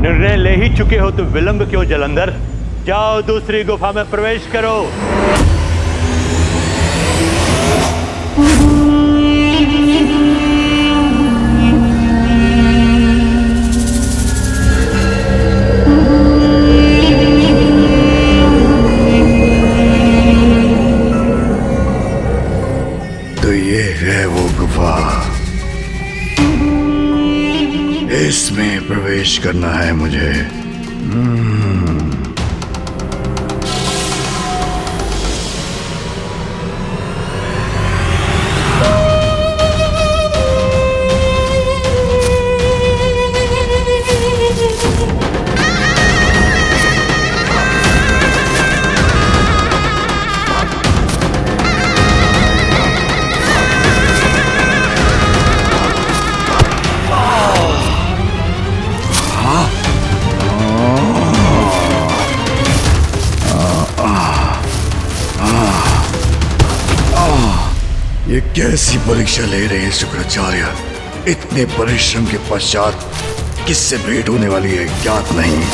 निर्णय ले ही चुके हो तो विलंब क्यों जलंधर? जाओ दूसरी गुफा में प्रवेश करो। तो ये है वो गुफा, इसमें प्रवेश करना है मुझे। ये कैसी परीक्षा ले रहे हैं शुक्राचार्य? इतने परिश्रम के पश्चात किससे भेंट होने वाली है ज्ञात नहीं।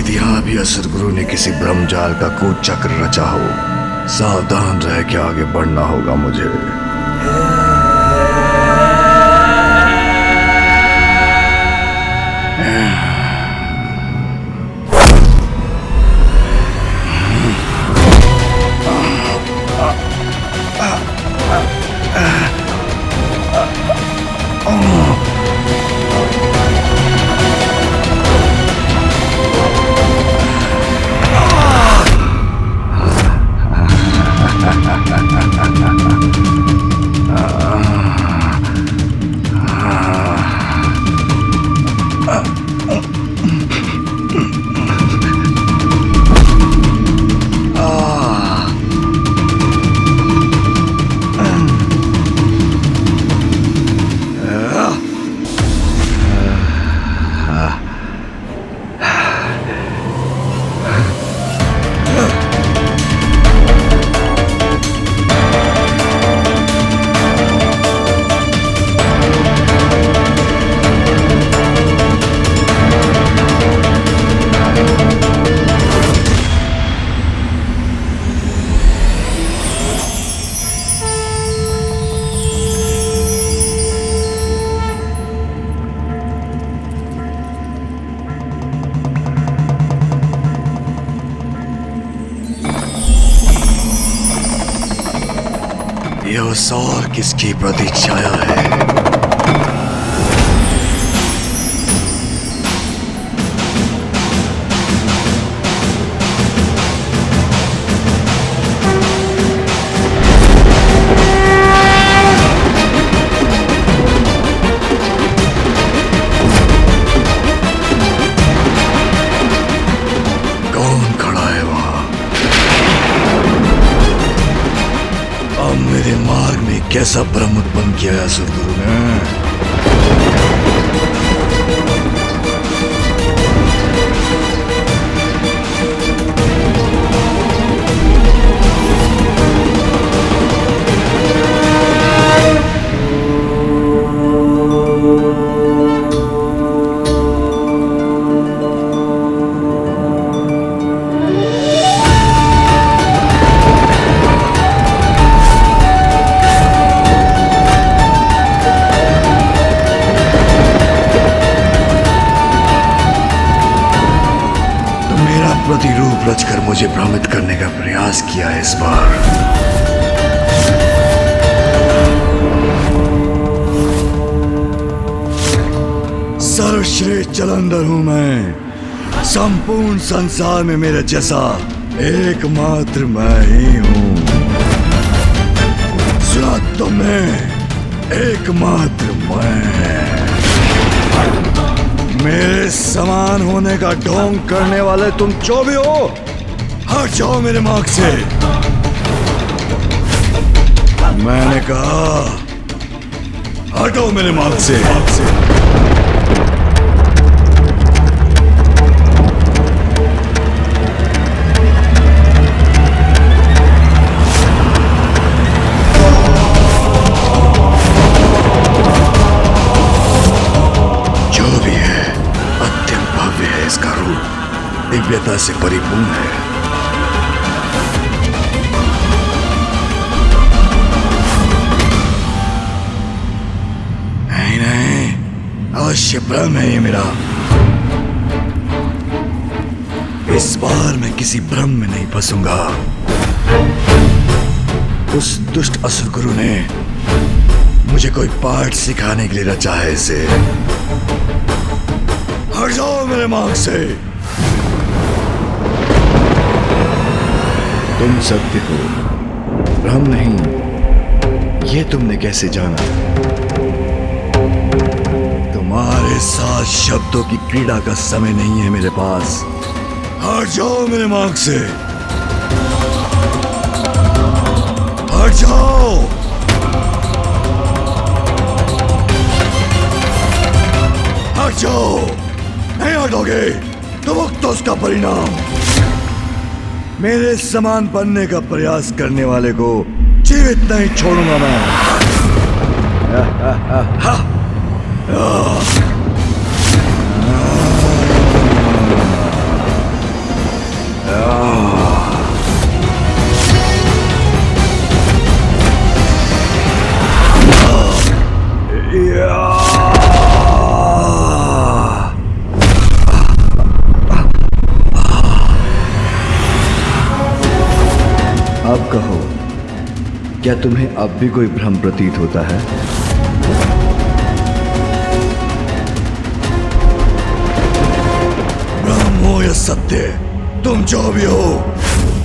यहाँ भी सदगुरु ने किसी ब्रह्मजाल का कूचक्र रचा हो। सावधान रह के आगे बढ़ना होगा मुझे। यह सौर किसकी प्रतीक्षाया है? कौन खड़ा है वहां? अब मेरे मार्ग में कैसा भ्रम उत्पन्न किया है सदगुरु ने? प्रतिरूप रचकर मुझे भ्रमित करने का प्रयास किया है इस बार। सर्वश्रेष्ठ जलंधर हूं मैं। संपूर्ण संसार में मेरे जैसा एकमात्र मैं ही हूं। सुना तुमने? एकमात्र मैं। मेरे समान होने का ढोंग करने वाले तुम जो भी हो, हट जाओ मेरे मार्ग से। मैंने कहा हटो मेरे मार्ग से। जो भी है अत्यंत भव्य है, इसका रूप दिव्यता से परिपूर्ण है। अवश्य भ्रम है ये मेरा। इस बार मैं किसी भ्रम में नहीं फंसूंगा। उस दुष्ट असुर गुरु ने मुझे कोई पाठ सिखाने के लिए रचा है इसे। हट जाओ मेरे मार्ग से। तुम सत्य हो, भ्रम नहीं। ये तुमने कैसे जाना? तुम्हारे साथ शब्दों की क्रीड़ा का समय नहीं है मेरे पास। हट जाओ मेरे मार्ग से। हट जाओ। हट जाओ। नहीं हटोगे तो वक्त उसका परिणाम। मेरे समान बनने का प्रयास करने वाले को जीवित नहीं छोड़ूंगा मैं। अब कहो, क्या तुम्हें अब भी कोई भ्रम प्रतीत होता है? भ्रम हो या सत्य, तुम जो भी हो,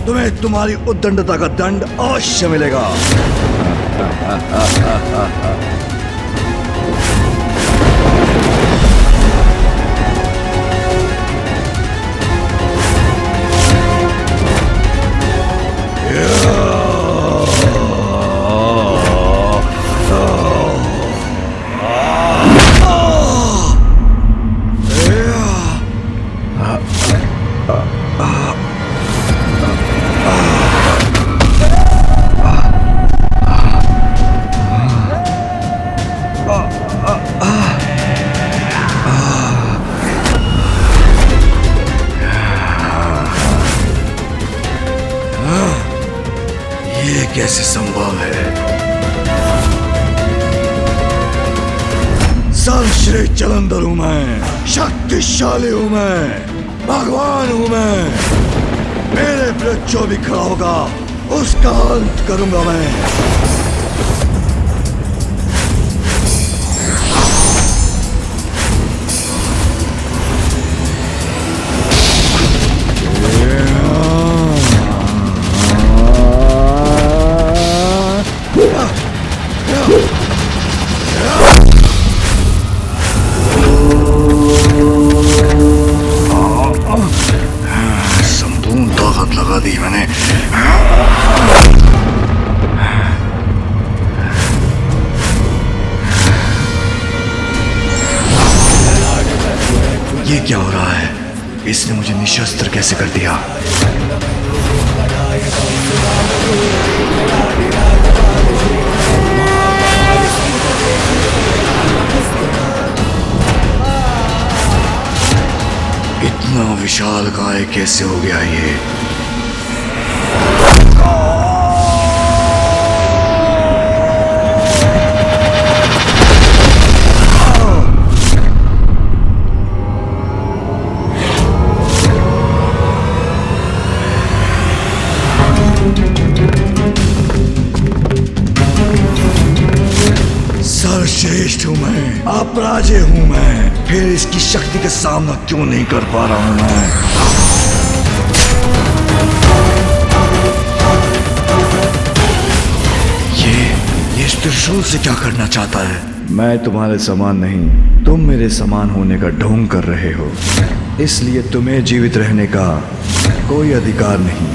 तुम्हें तुम्हारी उद्दंडता का दंड अवश्य मिलेगा। ये कैसे संभव है? सर्वश्रेष्ठ जलंधर हूं मैं, शक्तिशाली हूं मैं, भगवान हूं मैं। मेरे विरुद्ध जो भी खड़ा होगा उसका अंत करूंगा मैं। संपूर्ण ताकत लगा दी मैंने। ये क्या हो रहा है? इसने मुझे निशस्त्र कैसे कर दिया? इतना विशाल काय कैसे हो गया ये? सर्वश्रेष्ठ हूं मैं, अपराजय हूं मैं, फिर इसकी शक्ति का सामना क्यों नहीं कर पा रहा हूं मैं? ये त्रिशूल से क्या करना चाहता है? मैं तुम्हारे समान नहीं, तुम मेरे समान होने का ढोंग कर रहे हो, इसलिए तुम्हें जीवित रहने का कोई अधिकार नहीं।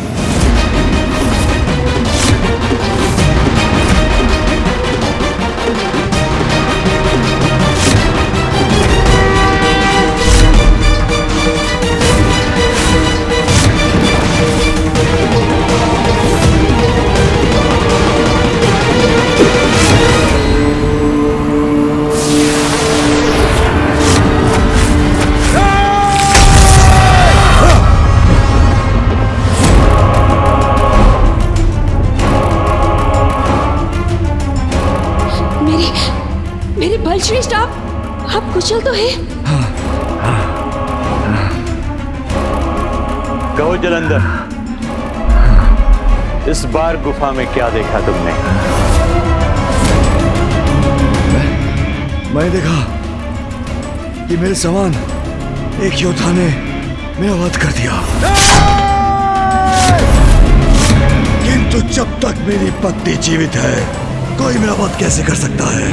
मेरे बलश्रेष्ठ, आप कुशल तो हैं? कहो जलंधर, इस बार गुफा में क्या देखा तुमने? मैं देखा कि मेरे समान एक योद्धा ने मेरा वध कर दिया, किंतु जब तक मेरी पत्नी जीवित है, कोई मेरा वध कैसे कर सकता है?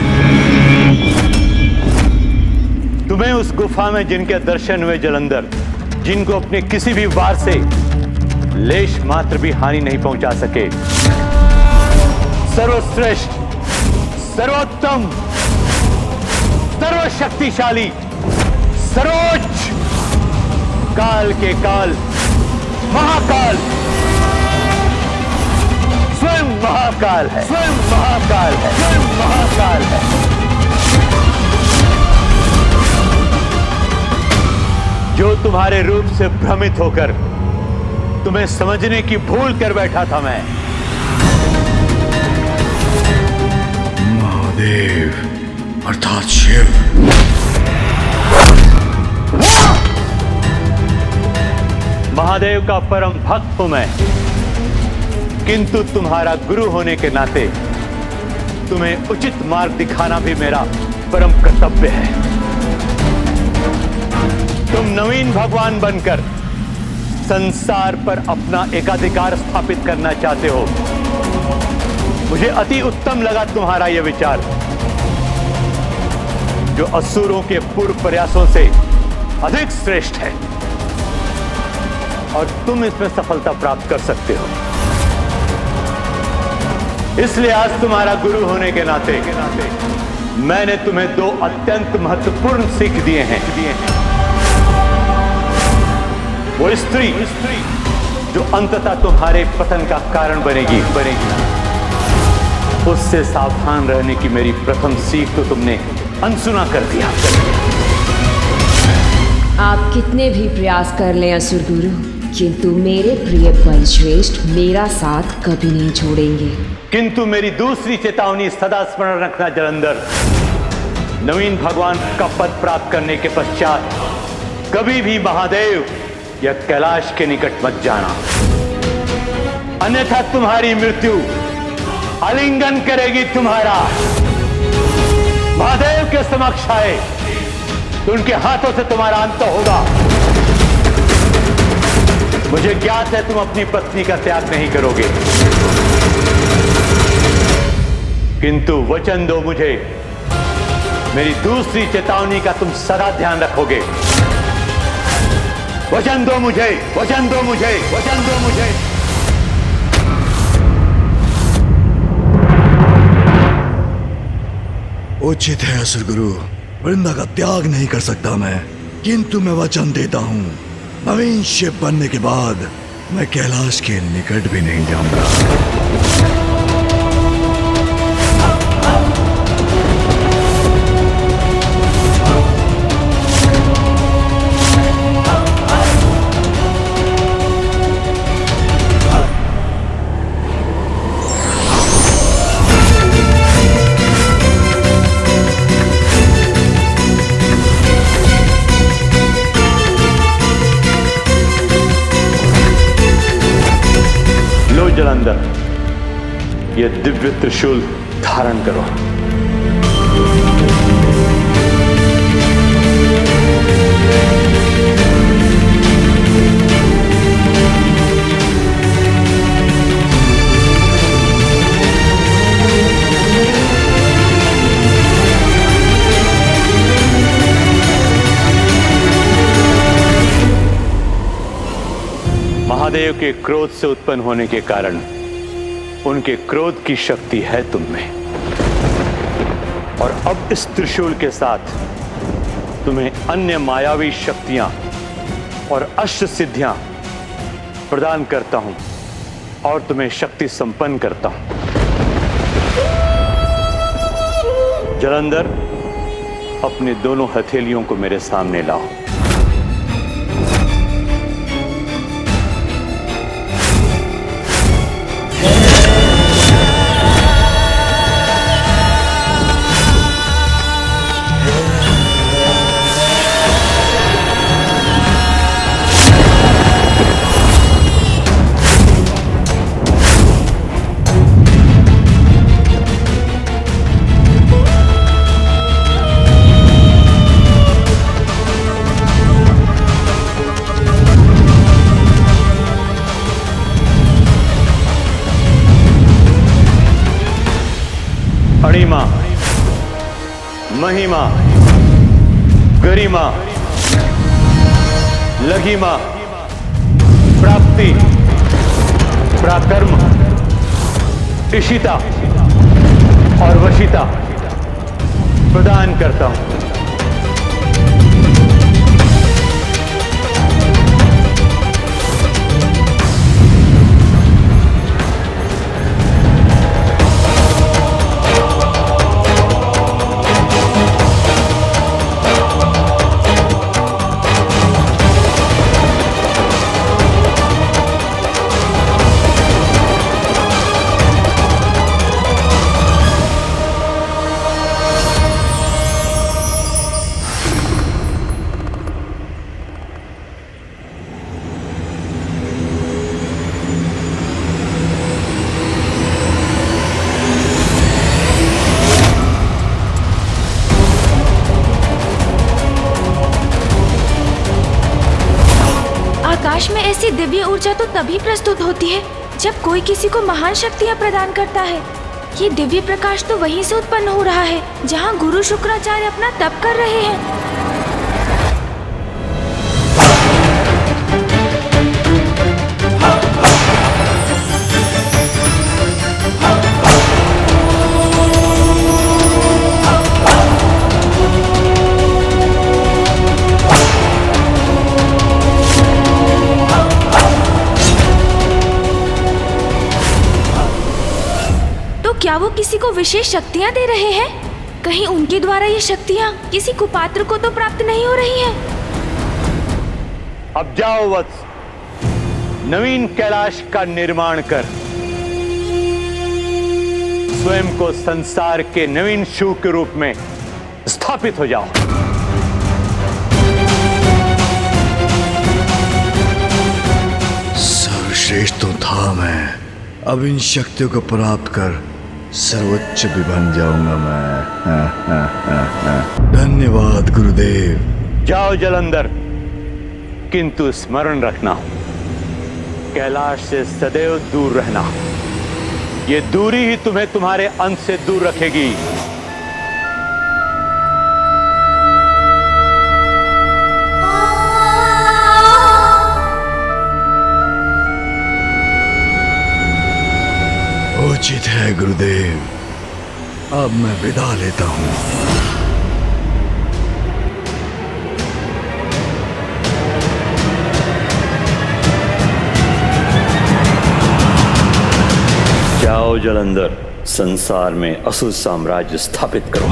तुम्हें उस गुफा में जिनके दर्शन हुए जलंधर, जिनको अपने किसी भी वार से लेश मात्र भी हानि नहीं पहुंचा सके, सर्वश्रेष्ठ, सर्वोत्तम, सर्वशक्तिशाली, सर्वोच्च, काल के काल, महाकाल, स्वयं महाकाल है, स्वयं महाकाल है, स्वयं महाकाल है, जो तुम्हारे रूप से भ्रमित होकर तुम्हें समझने की भूल कर बैठा था मैं। महादेव अर्थात शिव। महादेव का परम भक्त हूं मैं, किंतु तुम्हारा गुरु होने के नाते तुम्हें उचित मार्ग दिखाना भी मेरा परम कर्तव्य है। तुम नवीन भगवान बनकर संसार पर अपना एकाधिकार स्थापित करना चाहते हो। मुझे अति उत्तम लगा तुम्हारा यह विचार, जो असुरों के पूर्व प्रयासों से अधिक श्रेष्ठ है, और तुम इसमें सफलता प्राप्त कर सकते हो। इसलिए आज तुम्हारा गुरु होने के नाते मैंने तुम्हें दो अत्यंत महत्वपूर्ण सीख दिए हैं। वो स्त्री जो अंततः तुम्हारे पतन का कारण बनेगी, उससे सावधान रहने की मेरी प्रथम सीख तो तुमने अनसुना कर दिया। आप कितने भी प्रयास कर लें असुर गुरु, किंतु मेरे प्रिय बलश्रेष्ठ मेरा साथ कभी नहीं छोड़ेंगे। किंतु मेरी दूसरी चेतावनी सदा स्मरण रखना जलंधर, नवीन भगवान का पद प्राप्त करने के पश्चात कभी भी महादेव या कैलाश के निकट मत जाना, अन्यथा तुम्हारी मृत्यु आलिंगन करेगी तुम्हारा। महादेव के समक्ष आए तो उनके हाथों से तुम्हारा अंत होगा। मुझे ज्ञात है तुम अपनी पत्नी का त्याग नहीं करोगे, किंतु वचन दो मुझे, मेरी दूसरी चेतावनी का तुम सदा ध्यान रखोगे। वचन दो मुझे, वचन दो मुझे, वचन दो मुझे। उचित है असुर गुरु, वृंदा का त्याग नहीं कर सकता मैं, किंतु मैं वचन देता हूँ, नवीन शिव बनने के बाद मैं कैलाश के निकट भी नहीं जाऊंगा। जलंधर, ये दिव्य त्रिशूल धारण करो। महादेव के क्रोध से उत्पन्न होने के कारण उनके क्रोध की शक्ति है तुम में। और अब इस त्रिशूल के साथ तुम्हें अन्य मायावी शक्तियां और अष्ट सिद्धियां प्रदान करता हूं और तुम्हें शक्ति संपन्न करता हूं। जलंधर, अपने दोनों हथेलियों को मेरे सामने लाओ। अणिमा, महिमा, गरिमा, लघिमा, प्राप्ति, प्राकर्म, इशिता और वशिता प्रदान करता हूं। आकाश में ऐसी दिव्य ऊर्जा तो तभी प्रस्तुत होती है जब कोई किसी को महान शक्तियाँ प्रदान करता है। ये दिव्य प्रकाश तो वहीं से उत्पन्न हो रहा है जहाँ गुरु शुक्राचार्य अपना तप कर रहे हैं। क्या वो किसी को विशेष शक्तियाँ दे रहे हैं? कहीं उनके द्वारा ये शक्तियाँ किसी कुपात्र को तो प्राप्त नहीं हो रही हैं? अब जाओ वत्स, नवीन कैलाश का निर्माण कर स्वयं को संसार के नवीन शिव के रूप में स्थापित हो जाओ। सर्वश्रेष्ठ तो था मैं, अब इन शक्तियों को प्राप्त कर सर्वोच्च भी बन जाऊंगा मैं। धन्यवाद गुरुदेव। जाओ जलंधर, किंतु स्मरण रखना, कैलाश से सदैव दूर रहना। ये दूरी ही तुम्हें तुम्हारे अंत से दूर रखेगी। उचित है गुरुदेव, अब मैं विदा लेता हूं। जाओ जलंधर, संसार में असुर साम्राज्य स्थापित करो।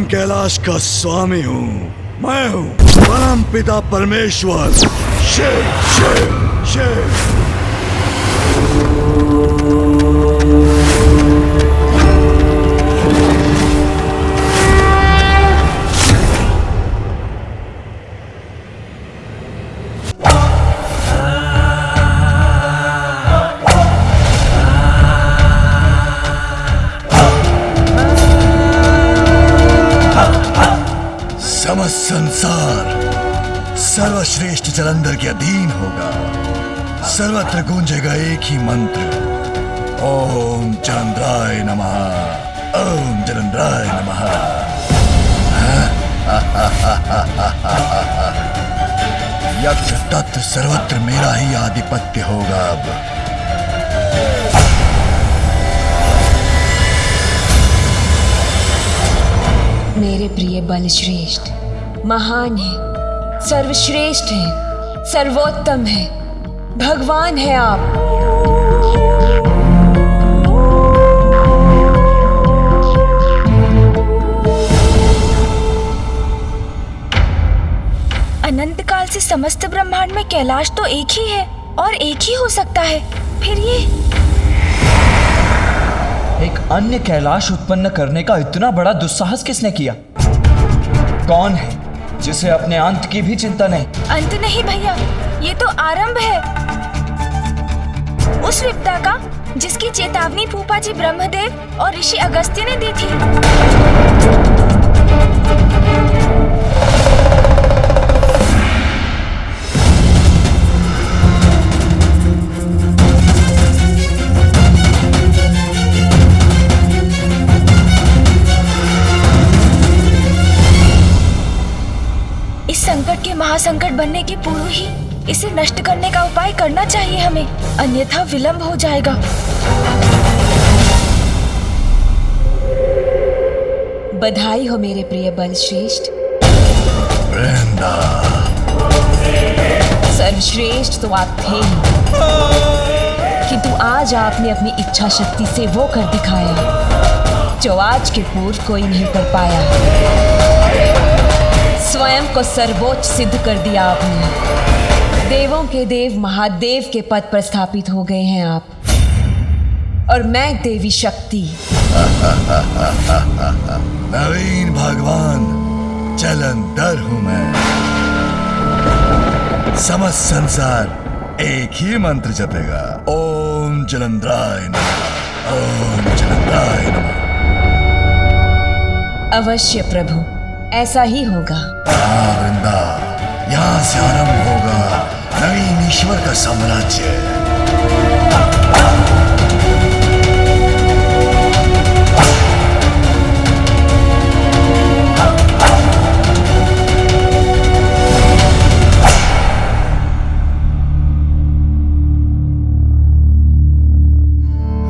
कैलाश का स्वामी हूँ। मैं हूँ परम पिता परमेश्वर शिव शिव शिव। समस्त संसार सर्वश्रेष्ठ जलंधर के अधीन होगा। सर्वत्र गूंजेगा एक ही मंत्र, ओम जलंधराय नमः, ओम जलंधराय नमः। यक्ष तत्व सर्वत्र मेरा ही आधिपत्य होगा अब। मेरे प्रिय बलश्रेष्ठ महान है, सर्वश्रेष्ठ है, सर्वोत्तम है, भगवान है आप। अनंत काल से समस्त ब्रह्मांड में कैलाश तो एक ही है और एक ही हो सकता है। फिर ये एक अन्य कैलाश उत्पन्न करने का इतना बड़ा दुस्साहस किसने किया? कौन है जिसे अपने अंत की भी चिंता नहीं? अंत नहीं भैया, ये तो आरंभ है उस विपदा का जिसकी चेतावनी फूफा जी ब्रह्मदेव और ऋषि अगस्त्य ने दी थी। इस संकट के महासंकट बनने के पूर्व ही इसे नष्ट करने का उपाय करना चाहिए हमें, अन्यथा विलंब हो जाएगा। बधाई हो मेरे प्रिय बलश्रेष्ठ। वृंदा सर्वश्रेष्ठ तो आप थे ही, किंतु आज आपने अपनी इच्छा शक्ति से वो कर दिखाया जो आज के पूर्व कोई नहीं कर पाया। स्वयं को सर्वोच्च सिद्ध कर दिया आपने। देवों के देव महादेव के पद पर स्थापित हो गए हैं आप, और मैं देवी शक्ति। नवीन भगवान जलंधर हूं मैं। समस्त संसार एक ही मंत्र जपेगा, ओम जलंधराय नमः, ओम जलंधराय नमः। अवश्य प्रभु, ऐसा ही होगा। वृंदा, यहाँ से आरंभ होगा नवीन ईश्वर का साम्राज्य।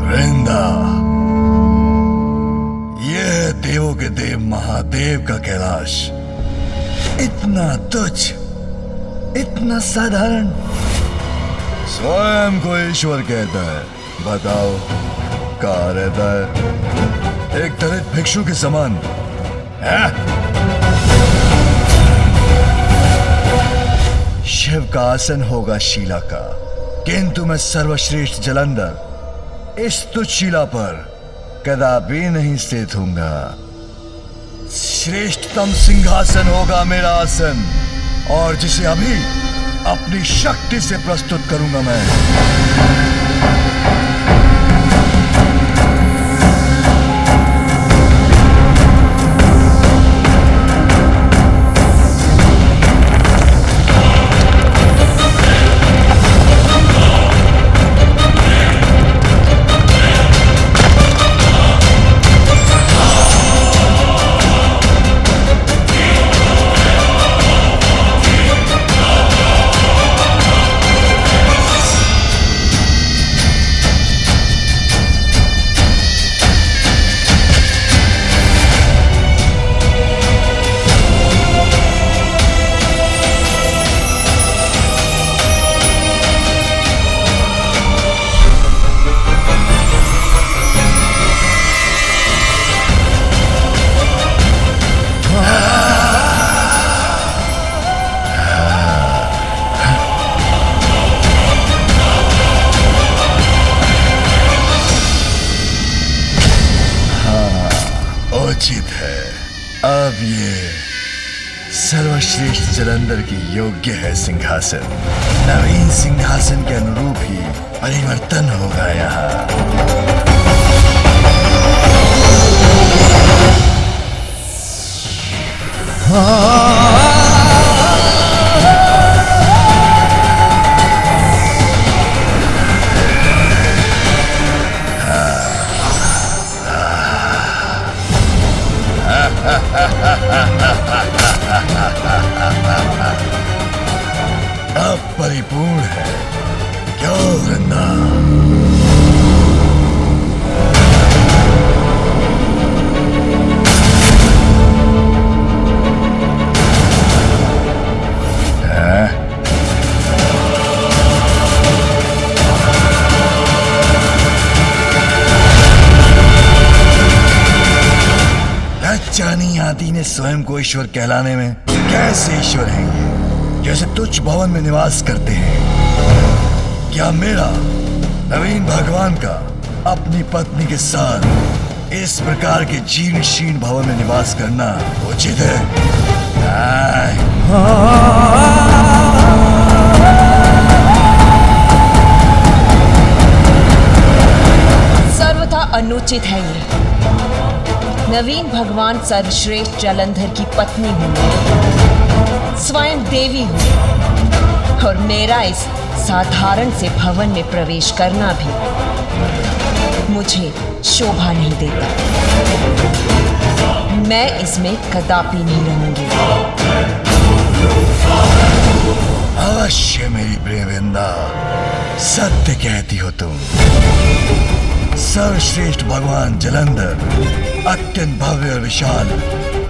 वृंदा, यह देवों के देव महादेव का कैलाश इतना तुच्छ, इतना साधारण, स्वयं को ईश्वर कहता है। बताओ कहाँ रहता है? एक दलित भिक्षु के समान है? शिव का आसन होगा शिला का, किंतु मैं सर्वश्रेष्ठ जलंधर इस तुच्छ शिला पर कदापि नहीं स्थित होऊंगा। श्रेष्ठतम सिंहासन होगा मेरा आसन, और जिसे अभी अपनी शक्ति से प्रस्तुत करूंगा मैं। अब ये सर्वश्रेष्ठ जलंधर की योग्य है सिंहासन। नवीन सिंहासन के अनुरूप ही परिवर्तन होगा यहाँ। अब परिपूर्ण है क्यों वृंदा? लज्जानी आदि ने स्वयं को ईश्वर कहलाने में कैसे ईश्वर हैं ये, जैसे तुच्छ भवन में निवास करते हैं। क्या मेरा नवीन भगवान का अपनी पत्नी के साथ इस प्रकार के जीर्ण शीर्ण भवन में निवास करना उचित है? सर्वथा अनुचित है ये। नवीन भगवान सर्वश्रेष्ठ जलंधर की पत्नी हूँ, स्वयं देवी हूँ, और मेरा इस साधारण से भवन में प्रवेश करना भी मुझे शोभा नहीं देता। मैं इसमें कदापि नहीं रहूंगी। अवश्य मेरी प्रियवृंदा, सत्य कहती हो तुम। सर्वश्रेष्ठ भगवान जलंधर अत्यंत भव्य और विशाल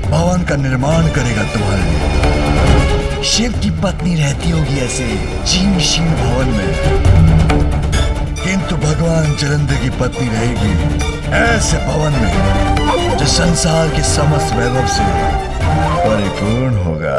भवन का निर्माण करेगा तुम्हारे लिए। शिव की पत्नी रहती होगी ऐसे जीर्ण शीर्ण भवन में, किंतु भगवान जलंधर की पत्नी रहेगी ऐसे भवन में जो संसार के समस्त वैभव से परिपूर्ण होगा।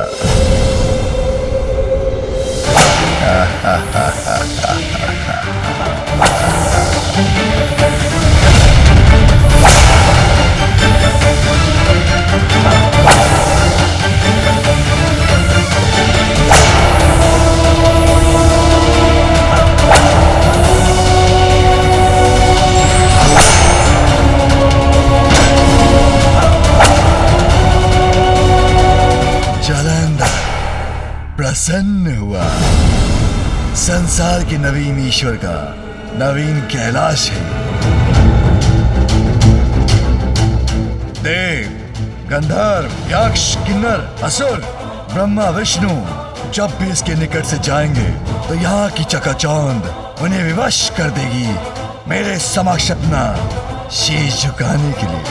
प्रसन्न हुआ। संसार के नवीन ईश्वर का नवीन कैलाश है। देव, गंधर्व, यक्ष, किन्नर, असुर, ब्रह्मा, विष्णु जब भी इसके निकट से जाएंगे तो यहाँ की चकाचौंध उन्हें विवश कर देगी मेरे समक्ष अपना शीश झुकाने के लिए।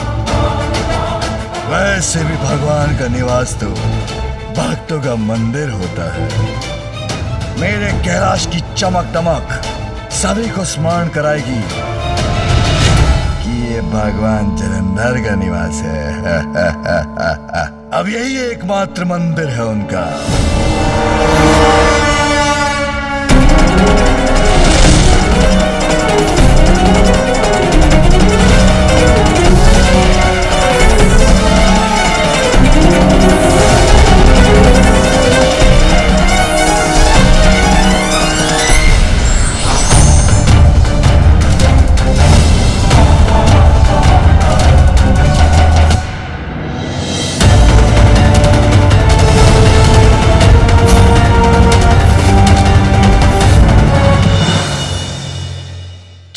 वैसे भी भगवान का निवास तो भक्तों का मंदिर होता है। मेरे कैलाश की चमक दमक सभी को स्मरण कराएगी कि ये भगवान जलंधर का निवास है। अब यही एकमात्र मंदिर है उनका।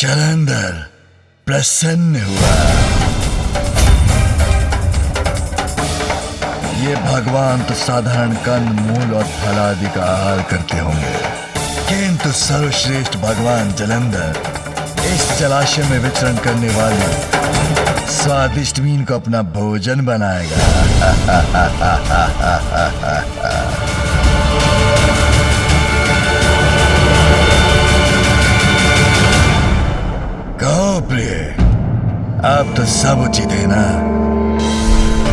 जलंधर प्रसन्न हुआ। ये भगवान तो साधारण कंद मूल और फल आदि का आहार करते होंगे, किंतु सर्वश्रेष्ठ भगवान जलंधर इस जलाशय में विचरण करने वाले स्वादिष्ट मीन को अपना भोजन बनाएगा। कहो प्रिय, अब तो सब उचित है ना?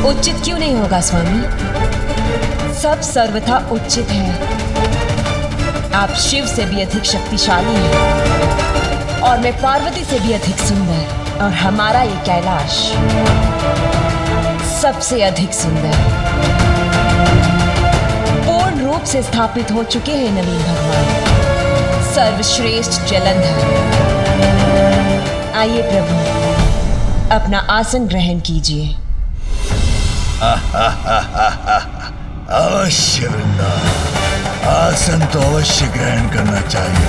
उचित क्यों नहीं होगा स्वामी? सब सर्वथा उचित है। आप शिव से भी अधिक शक्तिशाली हैं और मैं पार्वती से भी अधिक सुंदर, और हमारा ये कैलाश सबसे अधिक सुंदर, पूर्ण रूप से स्थापित हो चुके हैं नवीन भगवान, सर्वश्रेष्ठ जलंधर। आइए प्रभु, अपना आसन ग्रहण कीजिए। अवश्य वृंदा, आसन तो अवश्य ग्रहण करना चाहिए।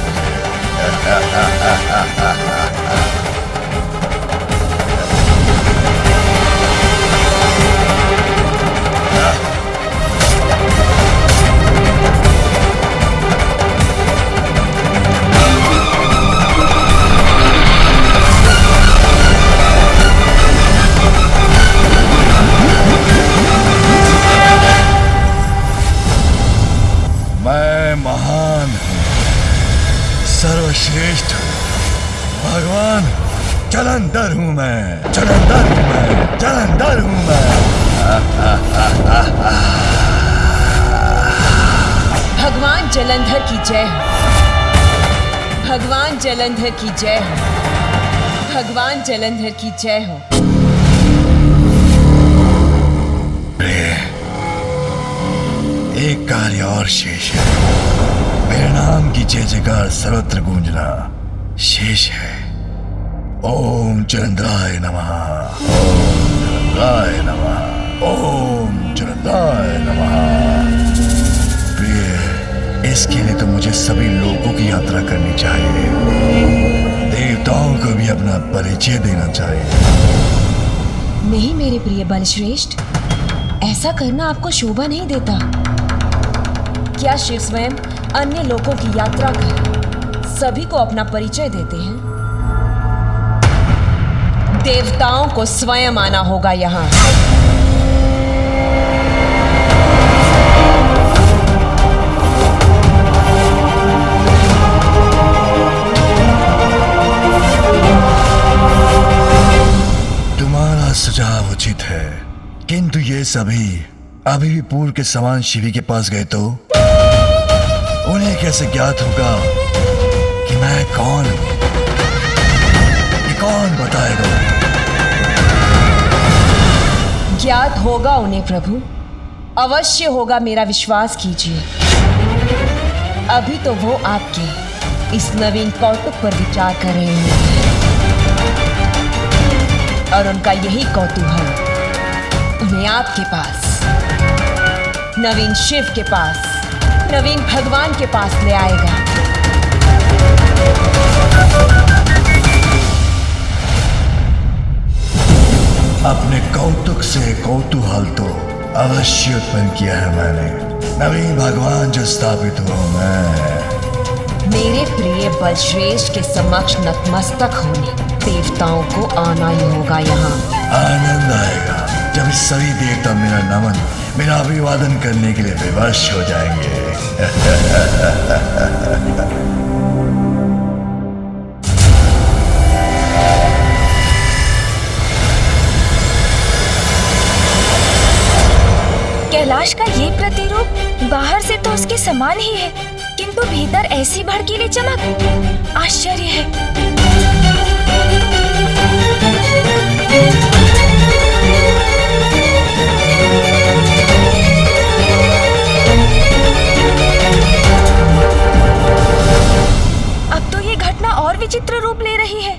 मैं महान हूँ, सर्वश्रेष्ठ हूँ, भगवान जलंधर हूँ मैं, जलंधर हूँ मैं, जलंधर हूँ मैं। भगवान जलंधर की जय हो, भगवान जलंधर की जय हो, भगवान जलंधर की जय हो। एक कार्य और शेष है, मेरे नाम की जय जयकार सर्वत्र गूंजना शेष है। ओम जलंधराय नमः, ओम जलंधराय नमः, ओम जलंधराय नमः। प्रिय, इसके लिए तो मुझे सभी लोगों की यात्रा करनी चाहिए, देवताओं को भी अपना परिचय देना चाहिए। नहीं मेरे प्रिय बलश्रेष्ठ, ऐसा करना आपको शोभा नहीं देता। क्या शिव स्वयं अन्य लोगों की यात्रा कर सभी को अपना परिचय देते हैं? देवताओं को स्वयं आना होगा यहाँ। तुम्हारा सुझाव उचित है, किंतु ये सभी अभी भी पूर्व के समान शिवी के पास गए तो उन्हें कैसे ज्ञात होगा कि मैं कौन हूं? ये कौन बताएगा? ज्ञात होगा उन्हें प्रभु, अवश्य होगा, मेरा विश्वास कीजिए। अभी तो वो आपके इस नवीन कौतुक पर विचार कर रहे हैं और उनका यही कौतूहल उन्हें आपके पास, नवीन शिव के पास, नवीन भगवान के पास ले आएगा। अपने कौतुक से कौतूहल तो अवश्य उत्पन्न किया है मैंने। नवीन भगवान जो स्थापित हुआ मैं। मेरे प्रिय बलश्रेष्ठ के समक्ष नतमस्तक होने देवताओं को आना ही होगा यहाँ। आनंद आएगा जब सभी देवता मेरा नमन, मेरा अभिवादन करने के लिए विवश हो जाएंगे। कैलाश का ये प्रतिरूप बाहर से तो उसके समान ही है, किंतु भीतर ऐसी भड़कीली चमक, आश्चर्य है। अब तो ये घटना और विचित्र रूप ले रही है।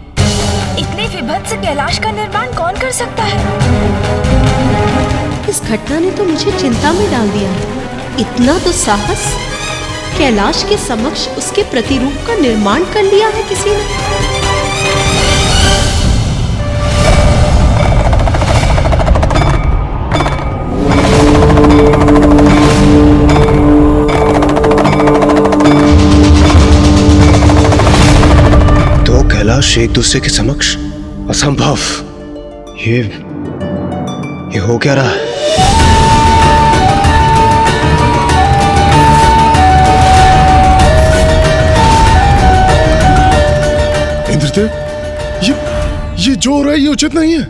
इतने विभत्स कैलाश का निर्माण कौन कर सकता है? इस घटना ने तो मुझे चिंता में डाल दिया है। इतना तो साहस, कैलाश के समक्ष उसके प्रतिरूप का निर्माण कर लिया है किसी ने। दो कैलाश एक दूसरे के समक्ष, असंभव। ये हो क्या रहा है? इंद्रदेव, ये जो हो रहा है ये उचित नहीं है।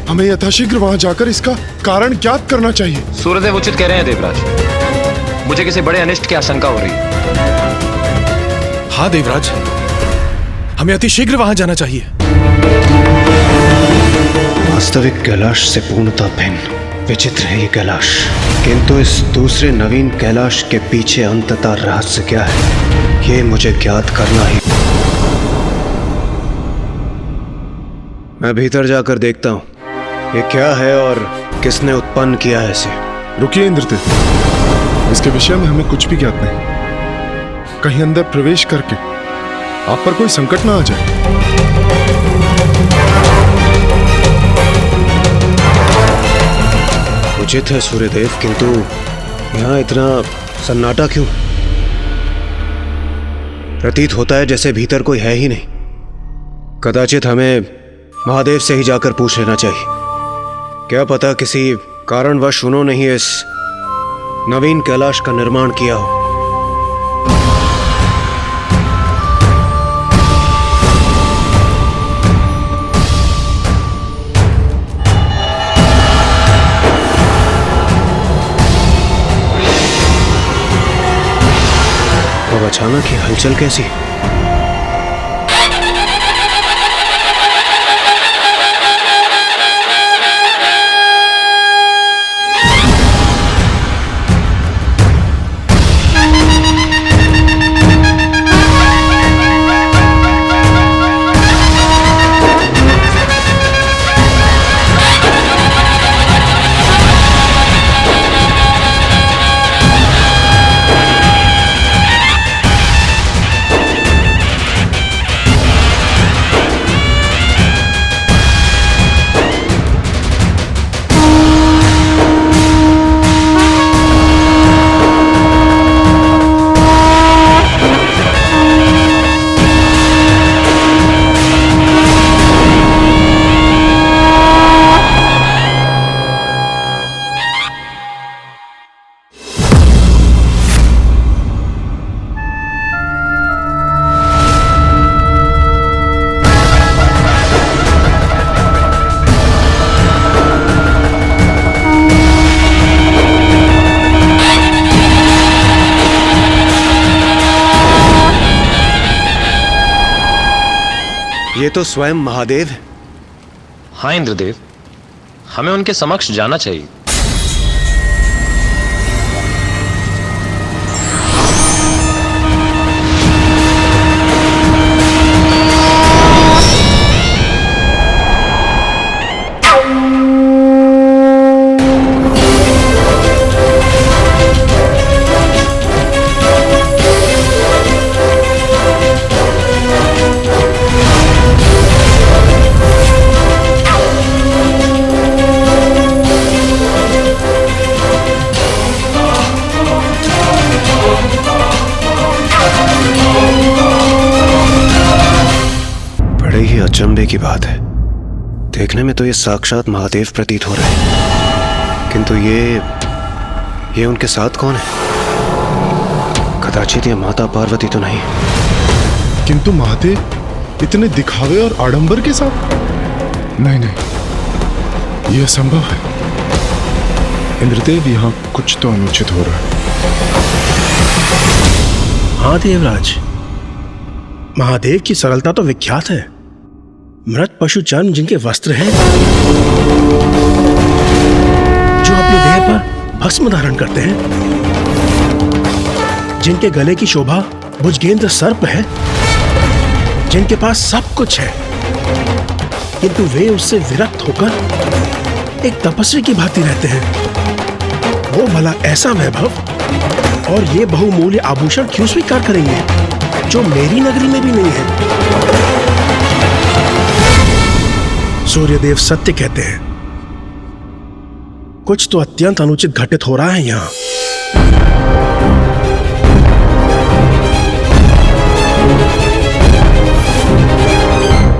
हमें यथाशीघ्र वहां जाकर इसका कारण ज्ञात करना चाहिए। सूर्यदेव उचित कह रहे हैं देवराज, मुझे किसी बड़े अनिष्ट की आशंका हो रही है। हाँ देवराज, हमें अति शीघ्र वहां जाना चाहिए। वास्तविक कैलाश से पूर्णतः भिन्न विचित्र है ये कैलाश, किंतु इस दूसरे नवीन कैलाश के पीछे अंततः रहस्य क्या है, ये मुझे ज्ञात करना ही। मैं भीतर जाकर देखता हूँ ये क्या है और किसने उत्पन्न किया है इसे। रुकिए इंद्रदेव, इसके विषय में हमें कुछ भी ज्ञात नहीं। कहीं अंदर प्रवेश करके आप पर कोई संकट ना आ जाए। उचित है सूर्यदेव, किंतु यहाँ इतना सन्नाटा क्यों? प्रतीत होता है जैसे भीतर कोई है ही नहीं। कदाचित हमें महादेव से ही जाकर पूछ लेना चाहिए। क्या पता किसी कारणवश उन्होंने ही इस नवीन कैलाश का निर्माण किया हो। अब अचानक ही हलचल कैसी? ये तो स्वयं महादेव है। हाँ इंद्रदेव, हमें उनके समक्ष जाना चाहिए। अचंभे की बात है, देखने में तो ये साक्षात महादेव प्रतीत हो रहे हैं, किंतु ये उनके साथ कौन है? कदाचित ये माता पार्वती तो नहीं। किंतु महादेव इतने दिखावे और आडंबर के साथ? नहीं नहीं, यह संभव है। इंद्रदेव, यहाँ कुछ तो अनुचित हो रहा है। हाँ देवराज, महादेव की सरलता तो विख्यात है। मृत पशु चर्म जिनके वस्त्र हैं, जो अपने देह पर भस्म धारण करते हैं, जिनके गले की शोभा भुजगेंद्र सर्प है, जिनके पास सब कुछ है, किंतु वे उससे विरक्त होकर एक तपस्वी की भांति रहते हैं। वो भला ऐसा वैभव और ये बहुमूल्य आभूषण क्यों स्वीकार करेंगे, जो मेरी नगरी में भी नहीं है? सूर्यदेव सत्य कहते हैं, कुछ तो अत्यंत अनुचित घटित हो रहा है यहाँ।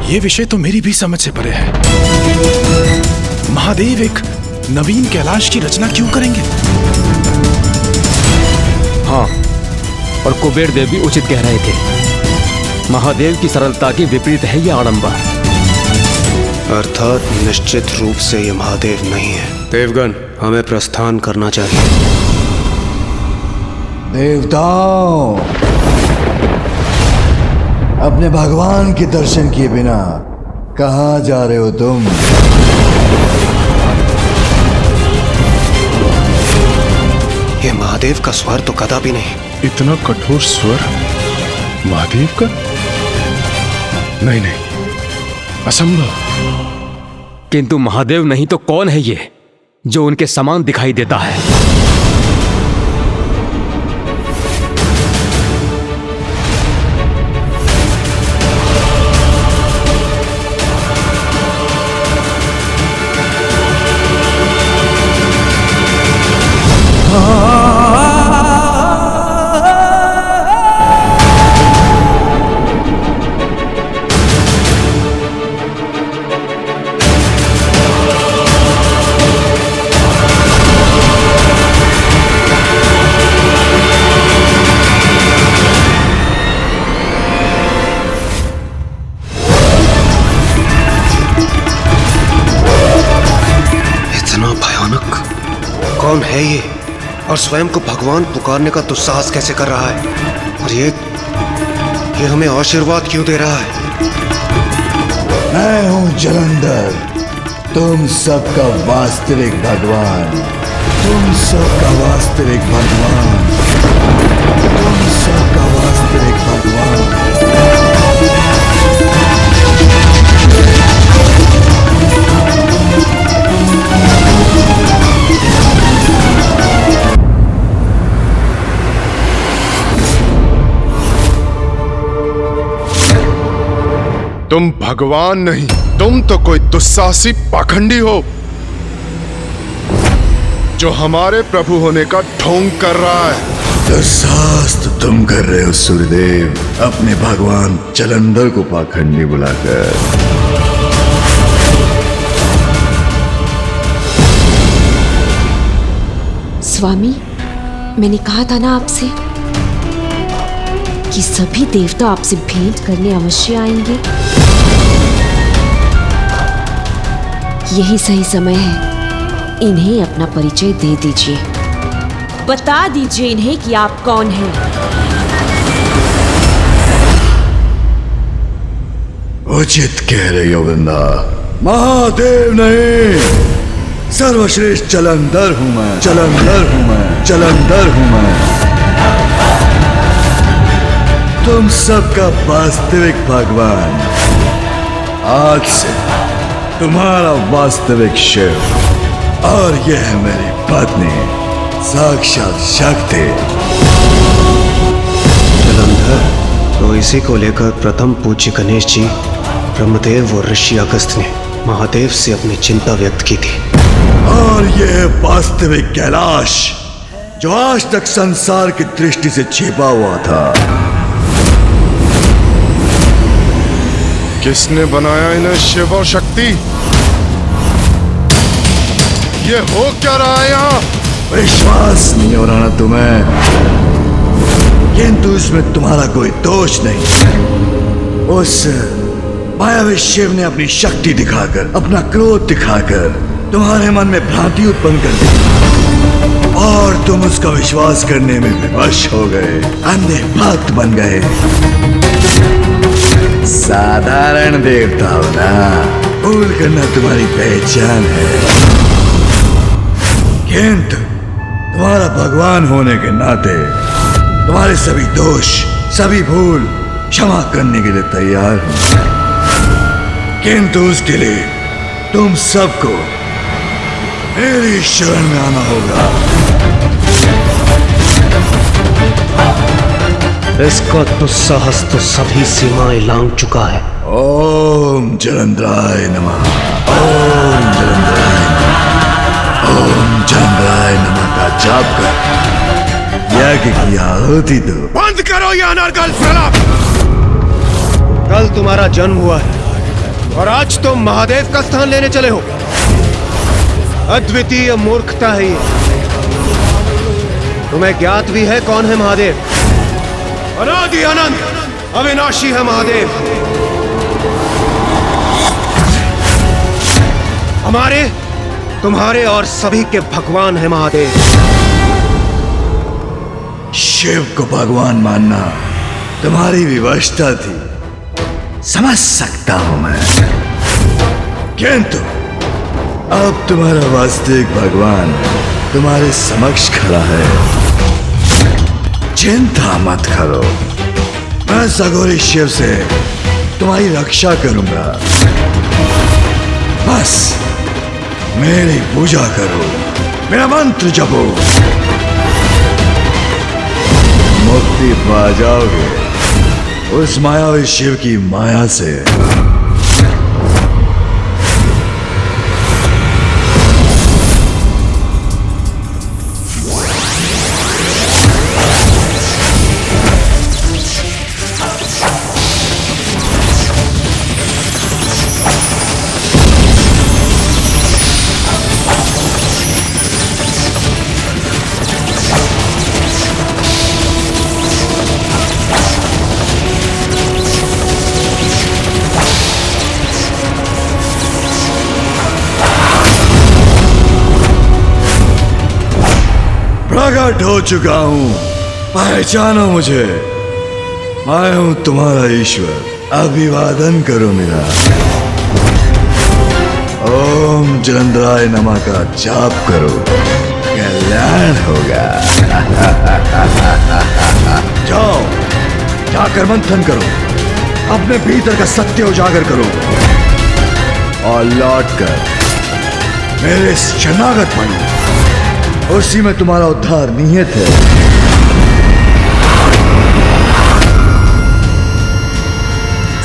ये विषय तो मेरी भी समझ से परे है। महादेव एक नवीन कैलाश की रचना क्यों करेंगे? हाँ, और कुबेर देव भी उचित कह रहे थे। महादेव की सरलता के विपरीत है यह आडंबर। अर्थात निश्चित रूप से ये महादेव नहीं है। देवगण, हमें प्रस्थान करना चाहिए। देवताओं, अपने भगवान के दर्शन किए बिना कहाँ जा रहे हो तुम? महादेव का स्वर तो कदापि नहीं। इतना कठोर स्वर महादेव का? नहीं नहीं, असंभव। किंतु महादेव नहीं तो कौन है ये जो उनके समान दिखाई देता है? कौन है ये और स्वयं को भगवान पुकारने का दुस्साहस कैसे कर रहा है? और ये हमें आशीर्वाद क्यों दे रहा है? मैं हूं जलंधर, तुम सबका वास्तविक भगवान, तुम सबका वास्तविक भगवान, तुम सबका वास्तविक भगवान। तुम भगवान नहीं, तुम तो कोई दुस्साहसी पाखंडी हो जो हमारे प्रभु होने का ढोंग कर रहा है। दुस्साहस तो तुम कर रहे हो सूर्यदेव, अपने भगवान जलंधर को पाखंडी बुलाकर। स्वामी, मैंने कहा था ना आपसे कि सभी देवता आपसे भेंट करने अवश्य आएंगे। यही सही समय है, इन्हें अपना परिचय दे दीजिए, बता दीजिए इन्हें कि आप कौन हैं। उचित कह रही हो वृंदा, महादेव नहीं, सर्वश्रेष्ठ जलंधर हूं मैं, जलंधर हूं मैं, जलंधर हूं मैं। तुम सबका वास्तविक भगवान, आज से तुम्हारा वास्तविक शिव, और यह है मेरी पत्नी साक्षात शक्ति। जलंधर, तो इसी को लेकर प्रथम पूज्य गणेश जी, ब्रह्मदेव और ऋषि अगस्त ने महादेव से अपनी चिंता व्यक्त की थी। और यह है वास्तविक कैलाश, जो आज तक संसार की दृष्टि से छिपा हुआ था। किसने बनाया इन्हें शिव और शक्ति? ये हो क्या रहा है यहाँ? विश्वास नहीं हो रहा ना तुम्हें, किंतु इसमें तुम्हारा कोई दोष नहीं। उस मायावी शिव ने अपनी शक्ति दिखाकर, अपना क्रोध दिखाकर तुम्हारे मन में भ्रांति उत्पन्न कर दी, और तुम उसका विश्वास करने में विवश हो गए, अंधे भक्त बन गए। साधारण देवता हो ना, भूल करना तुम्हारी पहचान है, किंतु तुम्हारा भगवान होने के नाते तुम्हारे सभी दोष, सभी भूल क्षमा करने के लिए तैयार हूं। किंतु उसके लिए तुम सबको मेरी शरण में आना होगा। इसका दुस्साहस तो सभी सीमाएं लांघ चुका है। ओम जलंधराय नमः, ओम जलंधराय नमः, ओम जलंधराय नमः का जाप कर यज्ञ की आहुति दो। बंद करो ये अनर्गल प्रलाप। कल तुम्हारा जन्म हुआ है और आज तुम महादेव का स्थान लेने चले हो। अद्वितीय मूर्खता है ये। तुम्हें ज्ञात भी है कौन है महादेव? अनादि अनंत अविनाशी है महादेव। हमारे, तुम्हारे और सभी के भगवान है महादेव। शिव को भगवान मानना तुम्हारी विवशता थी, समझ सकता हूं मैं, किंतु अब तुम्हारा वास्तविक भगवान तुम्हारे समक्ष खड़ा है। चिंता मत करो, मैं सगोरी शिव से तुम्हारी रक्षा करूंगा। बस मेरी पूजा करो, मेरा मंत्र जपो, मुक्ति पा जाओगे उस मायावी शिव की माया से। प्रकट हो चुका हूं, पहचानो मुझे, मैं हूं तुम्हारा ईश्वर। अभिवादन करो मेरा। ओम जलंधराय नमः का जाप करो, कल्याण होगा। जाओ, जाकर मंथन करो, अपने भीतर का सत्य उजागर करो और लौटकर मेरे शरणागत बनो। उसी में तुम्हारा उद्धार निहित है।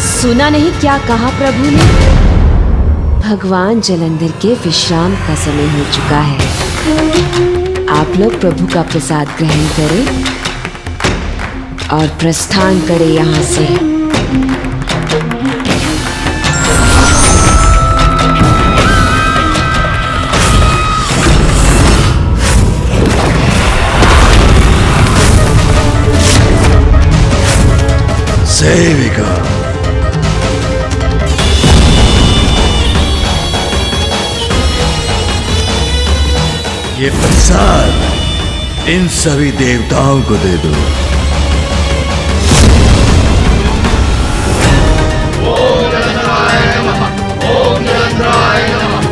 सुना नहीं क्या कहा प्रभु ने? भगवान जलंधर के विश्राम का समय हो चुका है। आप लोग प्रभु का प्रसाद ग्रहण करें और प्रस्थान करें यहाँ से। सेविका, ये प्रसाद इन सभी देवताओं को दे दो। ओम जलंधराय नमः, ओम जलंधराय नमः,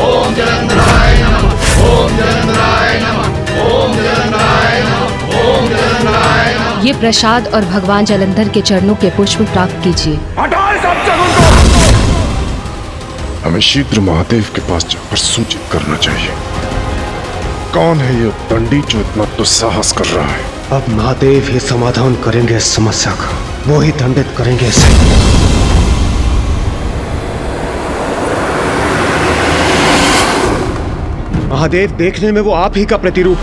ओम जलंधराय नमः, ओम जलंधराय नमः, ओम जलंधराय नमः, ओम जलंधराय नमः। ये प्रसाद और भगवान जलंधर के चरणों के पुष्प प्राप्त कीजिए। हमें शीघ्र महादेव के पास जाकर सूचित करना चाहिए। कौन है ये पंडित जो इतना दुस्साहस कर रहा है? अब महादेव ही समाधान करेंगे इस समस्या का, वो ही दंडित करेंगे इसे। महादेव देखने में वो आप ही का प्रतिरूप।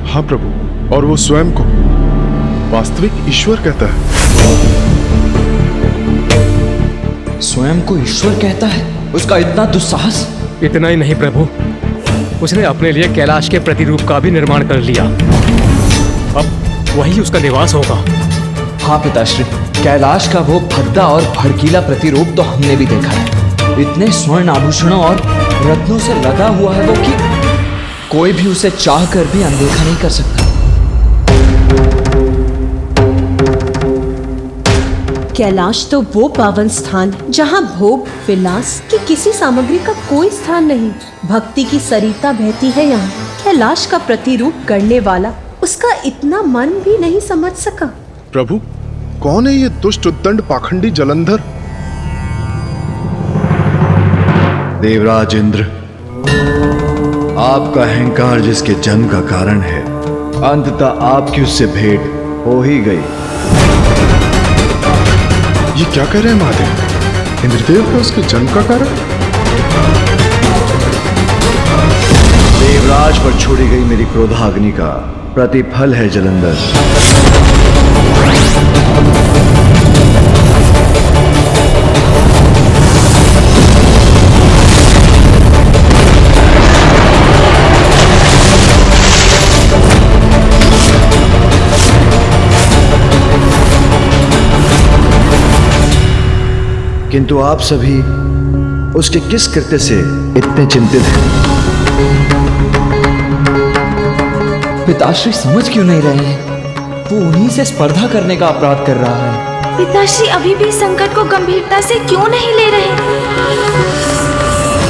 हाँ प्रभु, और वो स्वयं को वास्तविक ईश्वर कहता है। स्वयं को ईश्वर कहता है? उसका इतना दुस्साहस! इतना ही नहीं प्रभु, उसने अपने लिए कैलाश के प्रतिरूप का भी निर्माण कर लिया। अब वही उसका निवास होगा। हाँ पिताश्री, कैलाश का वो भद्दा और भड़कीला प्रतिरूप तो हमने भी देखा है। इतने स्वर्ण आभूषणों और रत्नों से लदा हुआ है वो कि कोई भी उसे चाह कर भी अनदेखा नहीं कर सकता। कैलाश तो वो पावन स्थान जहाँ भोग विलास की किसी सामग्री का कोई स्थान नहीं। भक्ति की सरिता बहती है यहाँ। कैलाश का प्रतिरूप करने वाला उसका इतना मन भी नहीं समझ सका। प्रभु, कौन है ये दुष्ट उद्दंड पाखंडी जलंधर? देवराज इंद्र, आपका अहंकार जिसके जन्म का कारण है, अंततः आपकी उससे भेंट हो ही गई। ये क्या कह रहे हैं महादेव? इंद्रदेव है उसके जन्म का कारण? देवराज पर छोड़ी गई मेरी क्रोधाग्नि का प्रतिफल है जलंधर। किंतु आप सभी उसके किस कृत्य से इतने चिंतित हैं? पिताश्री समझ क्यों नहीं रहे हैं? वो उन्हीं से स्पर्धा करने का अपराध कर रहा है। पिताश्री अभी भी संकट को गंभीरता से क्यों नहीं ले रहे?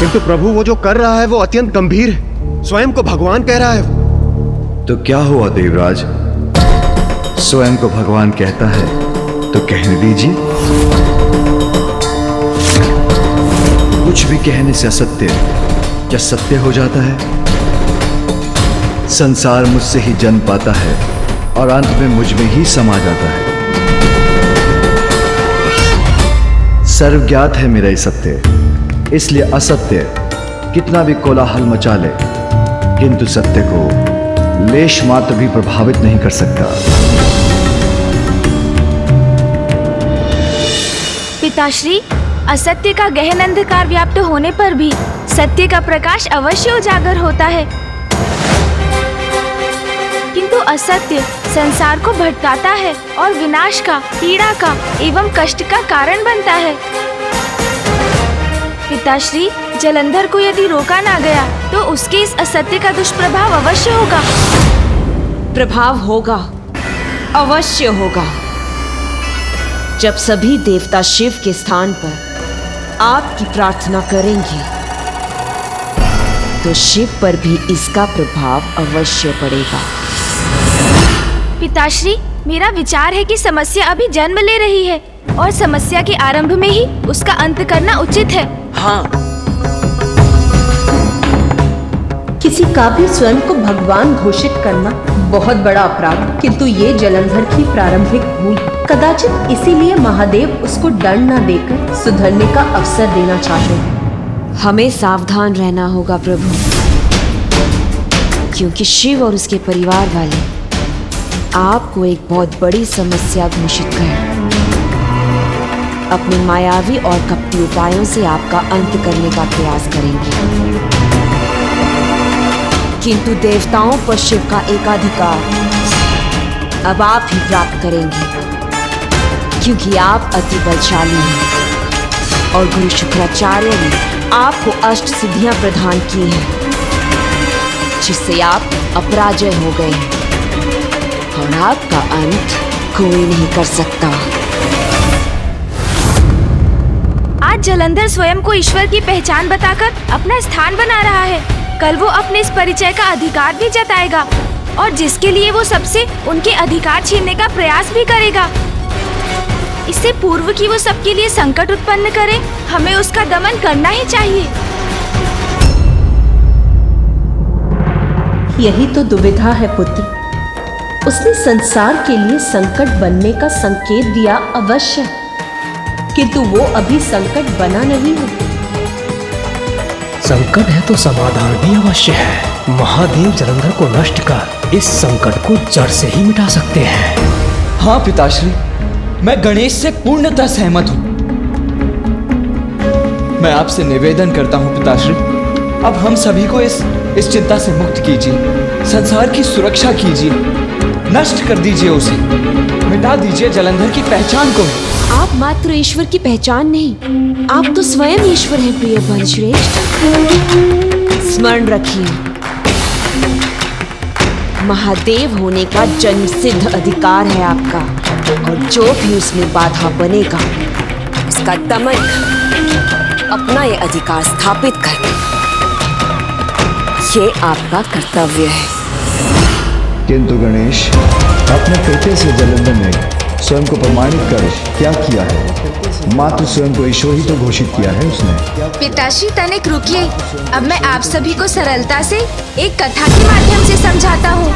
किंतु प्रभु, वो जो कर रहा है वो अत्यंत गंभीर है। स्वयं को भगवान कह रहा है। तो क्या हुआ देवराज? स्वयं को भगवान कहता है तो कहने दीजिए। कुछ भी कहने से असत्य क्या सत्य हो जाता है? संसार मुझसे ही जन्म पाता है और अंत में मुझ में ही समा जाता है। सर्वज्ञात है मेरा ये सत्य, इसलिए असत्य कितना भी कोलाहल मचा ले, किंतु सत्य को लेश मात्र भी प्रभावित नहीं कर सकता। पिताश्री, असत्य का गहन अंधकार व्याप्त होने पर भी सत्य का प्रकाश अवश्य उजागर होता है, किंतु असत्य संसार को भटकाता है और विनाश का, पीड़ा का एवं कष्ट का कारण बनता है। पिताश्री, जलंधर को यदि रोका ना गया तो उसके इस असत्य का दुष्प्रभाव अवश्य होगा। प्रभाव होगा, अवश्य होगा। जब सभी देवता शिव के स्थान पर आपकी प्रार्थना करेंगे तो शिव पर भी इसका प्रभाव अवश्य पड़ेगा। पिताश्री, मेरा विचार है कि समस्या अभी जन्म ले रही है और समस्या के आरंभ में ही उसका अंत करना उचित है। हाँ, किसी का भी स्वयं को भगवान घोषित करना बहुत बड़ा अपराध, किंतु ये जलंधर की प्रारंभिक भूल। कदाचित इसीलिए महादेव उसको दंड न देकर सुधरने का अवसर देना चाहते हैं। हमें सावधान रहना होगा प्रभु, क्योंकि शिव और उसके परिवार वाले आपको एक बहुत बड़ी समस्या घोषित कर अपने मायावी और कपटी उपायों से आपका अंत करने का प्रयास करेंगे। किंतु देवताओं पर शिव का एकाधिकार अब आप ही प्राप्त करेंगे, क्योंकि आप अति बलशाली हैं और गुरु शुक्राचार्य ने आपको अष्ट सिद्धियां प्रदान की हैं, जिससे आप अपराजय हो गए हैं और आपका अंत कोई नहीं कर सकता। आज जलंधर स्वयं को ईश्वर की पहचान बताकर अपना स्थान बना रहा है। कल वो अपने इस परिचय का अधिकार भी जताएगा और जिसके लिए वो सबसे उनके अधिकार छीनने का प्रयास भी करेगा। इससे पूर्व कि वो सबके लिए संकट उत्पन्न करे, हमें उसका दमन करना ही चाहिए। यही तो दुविधा है पुत्र। उसने संसार के लिए संकट बनने का संकेत दिया अवश्य, किंतु वो अभी संकट बना नहीं है। संकट है तो समाधान भी अवश्य है। महादेव जलंधर को नष्ट कर इस संकट को जड़ से ही मिटा सकते हैं। हाँ पिताश्री, मैं गणेश से पूर्णतः सहमत हूँ। मैं आपसे निवेदन करता हूँ पिताश्री, अब हम सभी को इस चिंता से मुक्त कीजिए, संसार की सुरक्षा कीजिए, नष्ट कर दीजिए उसे, मिटा दीजिए जलंधर की पहचान को। आप मात्र ईश्वर की पहचान नहीं, आप तो स्वयं ईश्वर हैं प्रिय बलश्रेष्ठ। स्मरण रखिए, महादेव होने का जन्म सिद्ध अधिकार है आपका, और जो भी उसमें बाधा बनेगा उसका दमन कर अपना ये अधिकार स्थापित करना, ये आपका कर्तव्य है। किंतु गणेश, अपने कृत्य से जलंधर ने स्वयं को प्रमाणित कर क्या किया है? मात्र स्वयं को ईश्वर ही तो घोषित किया है उसने। पिताश्री तनिक रुकिए, अब मैं आप सभी को सरलता से एक कथा के माध्यम से समझाता हूँ।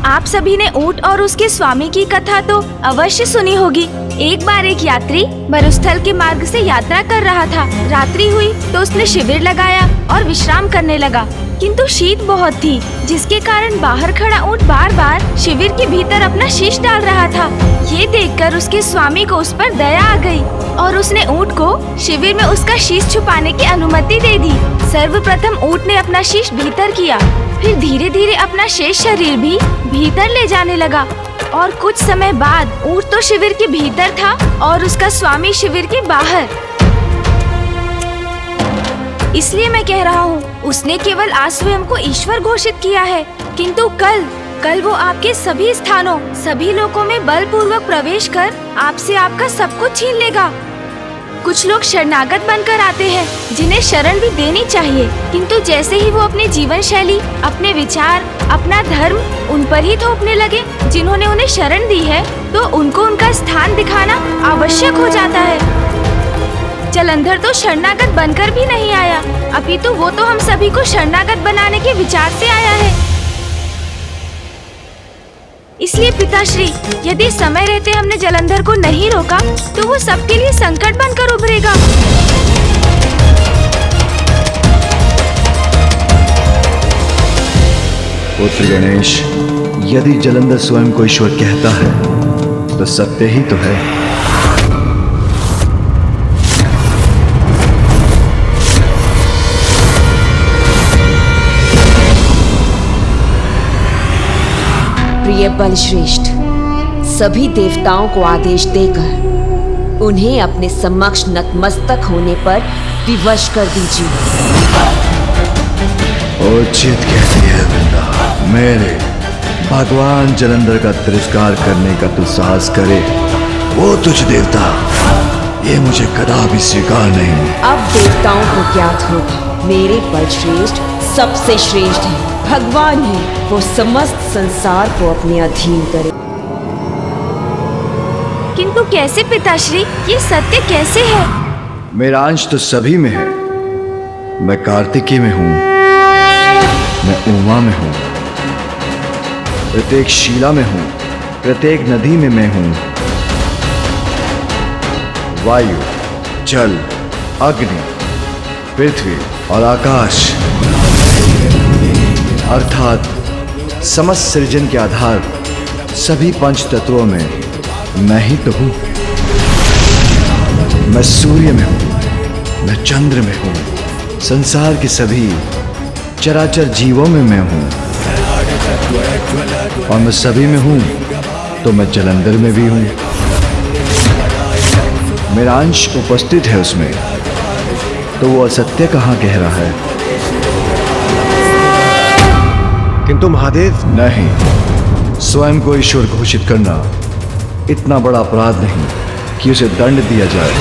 आप सभी ने ऊंट और उसके स्वामी की कथा तो अवश्य सुनी होगी। एक बार एक यात्री मरुस्थल के मार्ग से यात्रा कर रहा था। रात्रि हुई तो उसने शिविर लगाया और विश्राम करने लगा, किंतु शीत बहुत थी, जिसके कारण बाहर खड़ा ऊंट बार बार शिविर के भीतर अपना शीश डाल रहा था। ये देखकर उसके स्वामी को उस पर दया आ गई और उसने ऊंट को शिविर में उसका शीश छुपाने की अनुमति दे दी। सर्वप्रथम ऊंट ने अपना शीश भीतर किया, फिर धीरे धीरे अपना शेष शरीर भी भीतर ले जाने लगा और कुछ समय बाद ऊंट तो शिविर के भीतर था और उसका स्वामी शिविर के बाहर। इसलिए मैं कह रहा हूँ, उसने केवल आज स्वयं को ईश्वर घोषित किया है, किंतु कल वो आपके सभी स्थानों, सभी लोकों में बलपूर्वक प्रवेश कर आपसे आपका सब कुछ छीन लेगा। कुछ लोग शरणागत बनकर आते हैं जिन्हें शरण भी देनी चाहिए, किंतु जैसे ही वो अपनी जीवन शैली, अपने विचार, अपना धर्म उन पर ही थोपने लगे जिन्होंने उन्हें शरण दी है, तो उनको उनका स्थान दिखाना आवश्यक हो जाता है। जलंधर तो शरणागत बनकर भी नहीं आया, अपितु वो तो हम सभी को शरणागत बनाने के विचार से आया है। इसलिए पिताश्री, यदि समय रहते हमने जलंधर को नहीं रोका तो वो सबके लिए संकट बनकर उभरेगा। पुत्र गणेश, यदि जलंधर स्वयं को ईश्वर कहता है तो सत्य ही तो है। प्रिय बलश्रेष्ठ, सभी देवताओं को आदेश देकर उन्हें अपने समक्ष नतमस्तक होने पर विवश कर दीजिए। उचित कहती है वृंदा। मेरे भगवान जलंधर का तिरस्कार करने का तू साहस करे, वो तुझ देवता, ये मुझे कदापि स्वीकार नहीं। अब देवताओं को ज्ञात होगा मेरे बलश्रेष्ठ सबसे श्रेष्ठ है, भगवान है, वो समस्त संसार को अपने अधीन करे। किंतु कैसे पिताश्री, ये सत्य कैसे है? मेरा अंश तो सभी में है। मैं कार्तिकी में हूँ, मैं उमा में हूँ, प्रत्येक शिला में हूँ, प्रत्येक नदी में मैं हूँ। वायु, जल, अग्नि, पृथ्वी और आकाश, अर्थात समस्त सृजन के आधार सभी पंच तत्वों में मैं ही तो हूँ। मैं सूर्य में हूँ, मैं चंद्र में हूँ, संसार के सभी चराचर जीवों में मैं हूँ, और मैं सभी में हूँ तो मैं जलंधर में भी हूँ। मेरा अंश उपस्थित है उसमें, तो वो असत्य कहाँ कह रहा है? किंतु महादेव, नहीं, स्वयं को ईश्वर घोषित करना इतना बड़ा अपराध नहीं कि उसे दंड दिया जाए।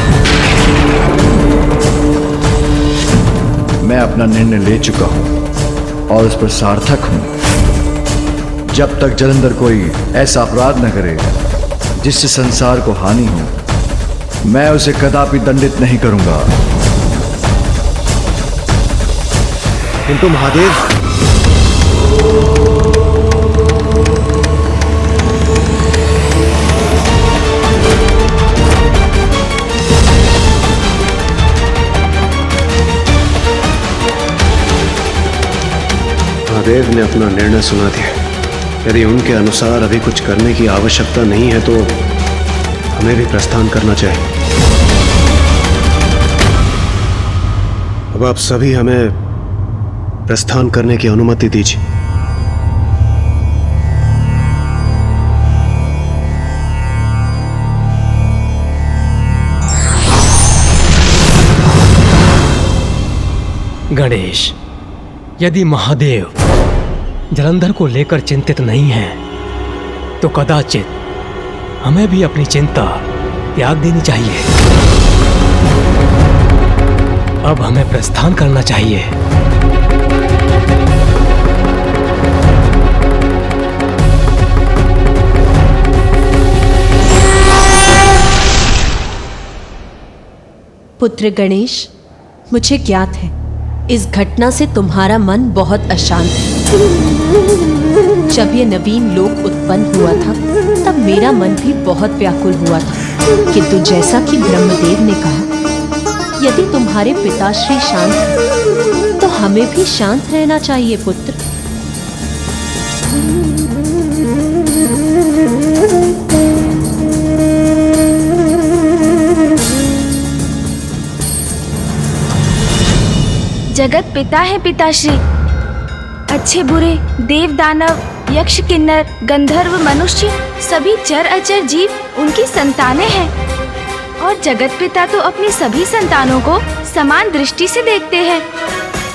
मैं अपना निर्णय ले चुका हूं और उस पर सार्थक हूं। जब तक जलंधर कोई ऐसा अपराध न करे जिससे संसार को हानि हो, मैं उसे कदापि दंडित नहीं करूंगा। किंतु महादेव, महादेव ने अपना निर्णय सुना दिया। यदि उनके अनुसार अभी कुछ करने की आवश्यकता नहीं है तो हमें भी प्रस्थान करना चाहिए। अब आप सभी हमें प्रस्थान करने की अनुमति दीजिए। गणेश, यदि महादेव जलंधर को लेकर चिंतित नहीं है तो कदाचित हमें भी अपनी चिंता त्याग देनी चाहिए। अब हमें प्रस्थान करना चाहिए। पुत्र गणेश, मुझे ज्ञात है इस घटना से तुम्हारा मन बहुत अशांत है। जब ये नवीन लोक उत्पन्न हुआ था तब मेरा मन भी बहुत व्याकुल हुआ था, किंतु जैसा कि ब्रह्मदेव ने कहा, यदि तुम्हारे पिताश्री शांत हैं तो हमें भी शांत रहना चाहिए पुत्र। जगत पिता है पिताश्री। अच्छे बुरे, देव दानव, यक्ष किन्नर, गंधर्व, मनुष्य, सभी चर अचर जीव उनकी संतानें हैं। और जगत पिता तो अपनी सभी संतानों को समान दृष्टि से देखते हैं,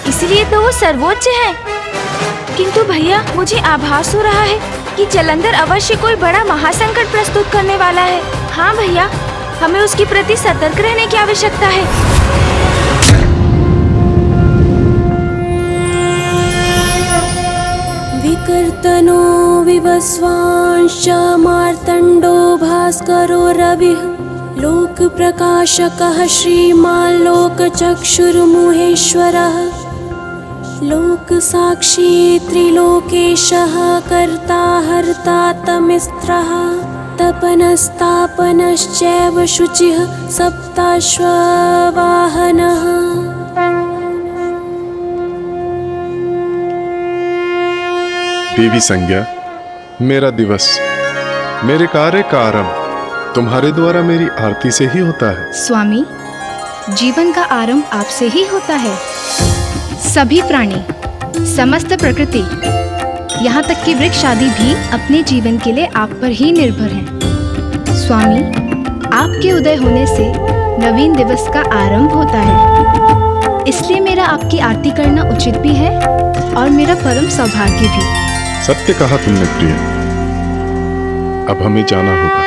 इसलिए तो वो सर्वोच्च है। किंतु भैया, मुझे आभास हो रहा है कि जलंधर अवश्य कोई बड़ा महासंकट प्रस्तुत करने वाला है। हाँ भैया, हमें उसके प्रति सतर्क रहने की आवश्यकता है। विकर्तनो विवस्वांश्च मार्तण्डो भास्करो रविः लोक प्रकाशकः श्रीमान् लोकचक्षुर्मुहेश्वरः लोक साक्षी त्रिलोकेशः कर्ता हर्ता तमिस्त्रः तपनस्तापनश्चैव शुचिः सप्ताश्ववाहनः। देवी संज्ञा, मेरा दिवस, मेरे कार्य का आरंभ तुम्हारे द्वारा मेरी आरती से ही होता है। स्वामी, जीवन का आरंभ आपसे ही होता है। सभी प्राणी, समस्त प्रकृति, यहाँ तक कि वृक्ष आदि भी अपने जीवन के लिए आप पर ही निर्भर हैं। स्वामी, आपके उदय होने से नवीन दिवस का आरंभ होता है, इसलिए मेरा आपकी आरती करना उचित भी है और मेरा परम सौभाग्य भी। सत्य कहा तुमने प्रिय, अब हमें जाना होगा।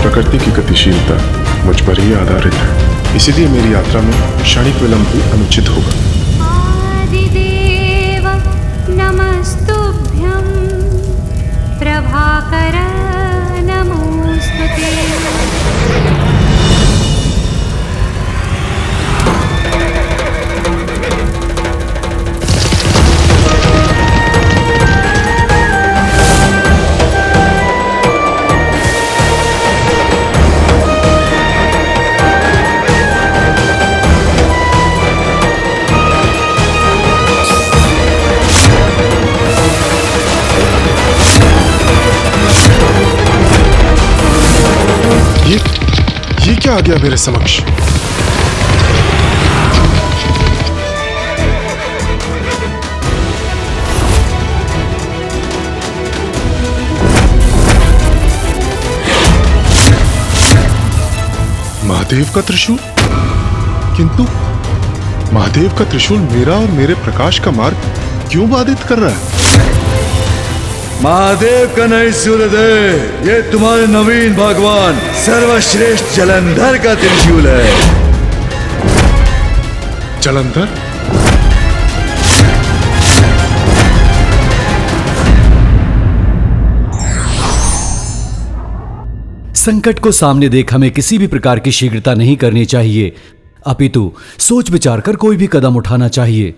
प्रकृति की गतिशीलता मुझ पर ही आधारित है, इसीलिए मेरी यात्रा में क्षणिक विलंब भी अनुचित होगा। आदिदेव नमस्तुभ्यं प्रभाकर नमोस्तुते। ये क्या आ गया मेरे समक्ष? महादेव का त्रिशूल? किंतु महादेव का त्रिशूल मेरा और मेरे प्रकाश का मार्ग क्यों बाधित कर रहा है? महादेव का नहीं सूर्यदेव, ये तुम्हारे नवीन भगवान सर्वश्रेष्ठ जलंधर का त्रिशूल है। जलंधर? संकट को सामने देख हमें किसी भी प्रकार की शीघ्रता नहीं करनी चाहिए, अपितु सोच विचार कर कोई भी कदम उठाना चाहिए।